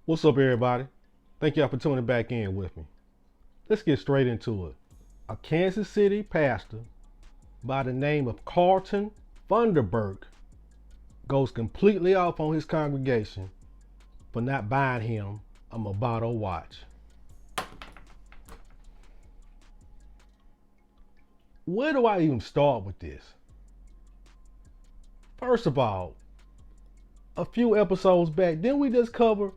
What's up, everybody? Thank y'all for tuning back in with me. Let's get straight into it. A Kansas City pastor by the name of CARLTON FUNDERBURKE goes completely off on his congregation for not buying him a Movado watch. Where do I even start with this? First of all, a few episodes back, didn't we just cover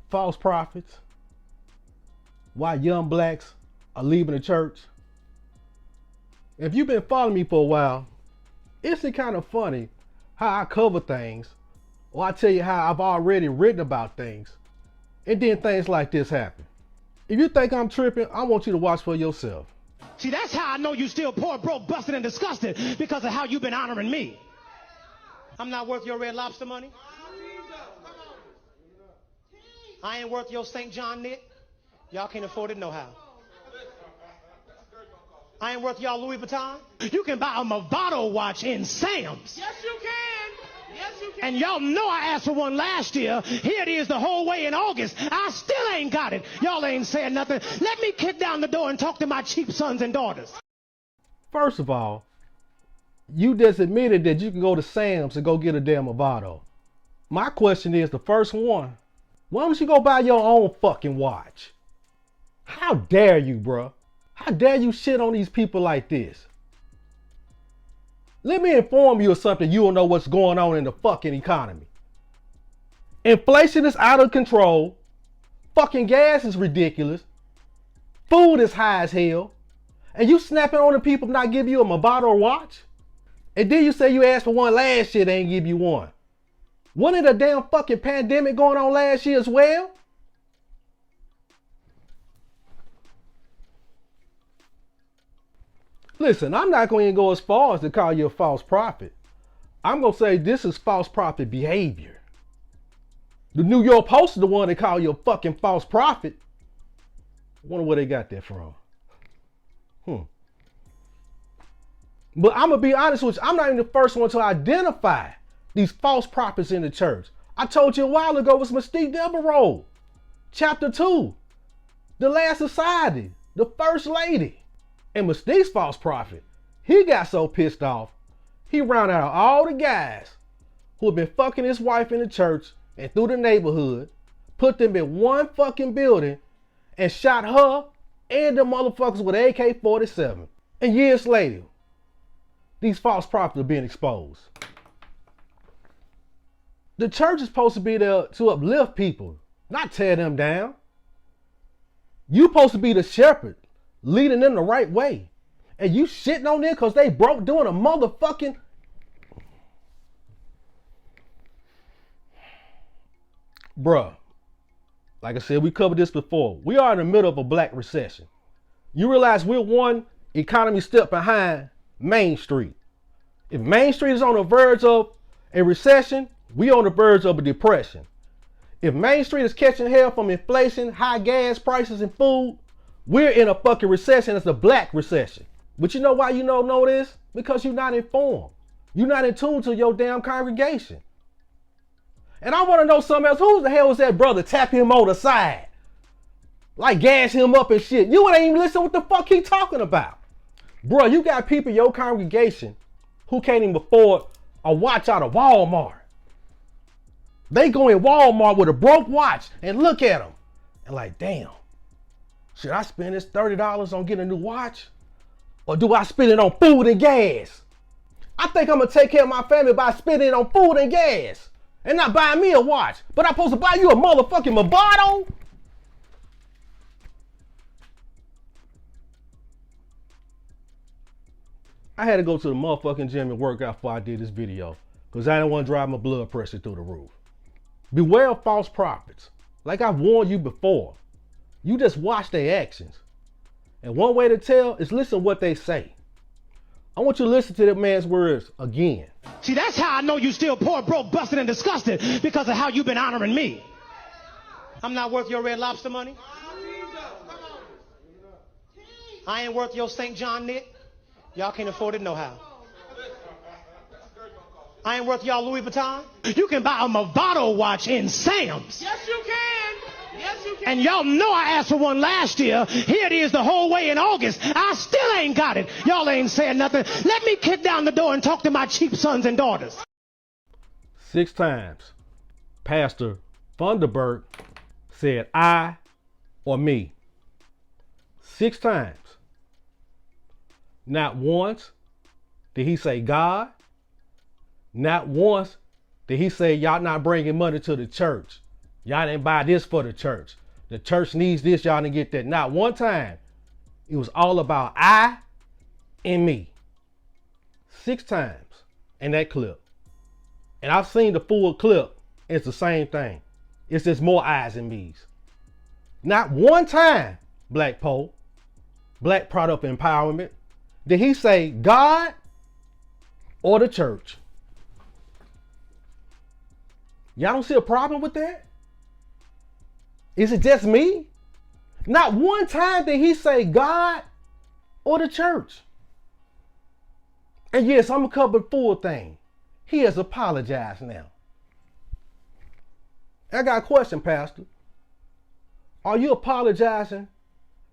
false prophets? Why young blacks are leaving the church? If you've been following me for a while, isn't it kind of funny how I cover things, or I tell you how I've already written about things, and then things like this happen? If you think I'm tripping, I want you to watch for yourself. See, that's how I know you still poor, broke, busted, and disgusted, because of how you've been honoring me. I'm not worth your Red Lobster money. I ain't worth your St. John knit. Y'all can't afford it no how. I ain't worth y'all Louis Vuitton. You can buy a Movado watch in Sam's. Yes, you can. Yes, you can. And y'all know I asked for one last year. Here it is the whole way in August. I still ain't got it. Y'all ain't saying nothing. Let me kick down the door and talk to my cheap sons and daughters. First of all, you just admitted that you can go to Sam's and go get a damn Movado. My question is, the first one, why don't you go buy your own fucking watch? How dare you, bruh? How dare you shit on these people like this? Let me inform you of something you don't know what's going on in the fucking economy. Inflation is out of control. Fucking gas is ridiculous. Food is high as hell. And you snapping on the people not give you a Movado watch? And then you say you asked for one last year, they ain't give you one. Wasn't it a damn fucking pandemic going on last year as well? Listen, I'm not going to go as far as to call you a false prophet. I'm going to say this is false prophet behavior. The New York Post is the one that call you a fucking false prophet. I wonder where they got that from. But I'm going to be honest with you, I'm not even the first one to identify these false prophets in the church. I told you a while ago, it was Mystique Devereaux. Chapter 2, the last society, the first lady. And Mystique's false prophet, he got so pissed off, he rounded out all the guys who had been fucking his wife in the church and through the neighborhood, put them in one fucking building and shot her and the motherfuckers with AK-47. And years later, these false prophets are being exposed. The church is supposed to be there to uplift people, not tear them down. You're supposed to be the shepherd, leading them the right way. And you shitting on them because they broke doing a motherfucking... Bruh, like I said, we covered this before. We are in the middle of a black recession. You realize we're one economy step behind Main Street. If Main Street is on the verge of a recession, we on the verge of a depression. If Main Street is catching hell from inflation, high gas prices, and food, we're in a fucking recession. It's a black recession. But you know why you don't know this? Because you're not informed. You're not in tune to your damn congregation. And I want to know something else. Who the hell was that brother tapping him on the side? Like gas him up and shit. You ain't even listen what the fuck he talking about. Bro, you got people in your congregation who can't even afford a watch out of Walmart. They go in Walmart with a broke watch and look at them and like, damn, should I spend this $30 on getting a new watch? Or do I spend it on food and gas? I think I'm gonna take care of my family by spending it on food and gas and not buying me a watch. But I'm supposed to buy you a motherfucking Movado? I had to go to the motherfucking gym and work out before I did this video because I didn't want to drive my blood pressure through the roof. Beware of false prophets. Like I've warned you before. You just watch their actions. And one way to tell is listen to what they say. I want you to listen to that man's words again. See, that's how I know you still poor, broke, busted, and disgusted, because of how you've been honoring me. I'm not worth your Red Lobster money. I ain't worth your St. John knit. Y'all can't afford it no how. I ain't worth y'all Louis Vuitton. You can buy a Movado watch in Sam's. Yes, you can. can. And y'all know I asked for one last year. Here it is the whole way in August. I still ain't got it. Y'all ain't saying nothing. Let me kick down the door and talk to my cheap sons and daughters. 6 times, Pastor Funderburke said I or me. 6 times. Not once did he say God. Not once did he say y'all not bringing money to the church. Y'all didn't buy this for the church. The church needs this, y'all didn't get that. Not one time. It was all about I and me. 6 times in that clip. And I've seen the full clip. It's the same thing. It's just more I's and me's. Not one time, Black P.O.E, Black Product Empowerment, did he say God or the church. Y'all don't see a problem with that? Is it just me? Not one time did he say God or the church. And yes, I'm gonna cover the full thing. He has apologized now. I got a question, Pastor. Are you apologizing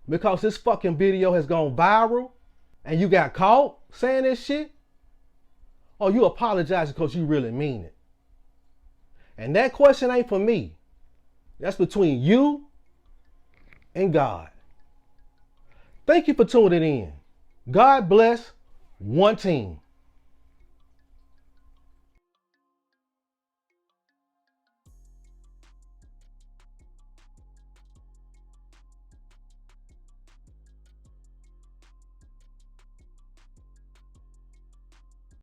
because this fucking video has gone viral and you got caught saying this shit? Or you apologizing because you really mean it? And that question ain't for me. That's between you and God. Thank you for tuning in. God bless. One team.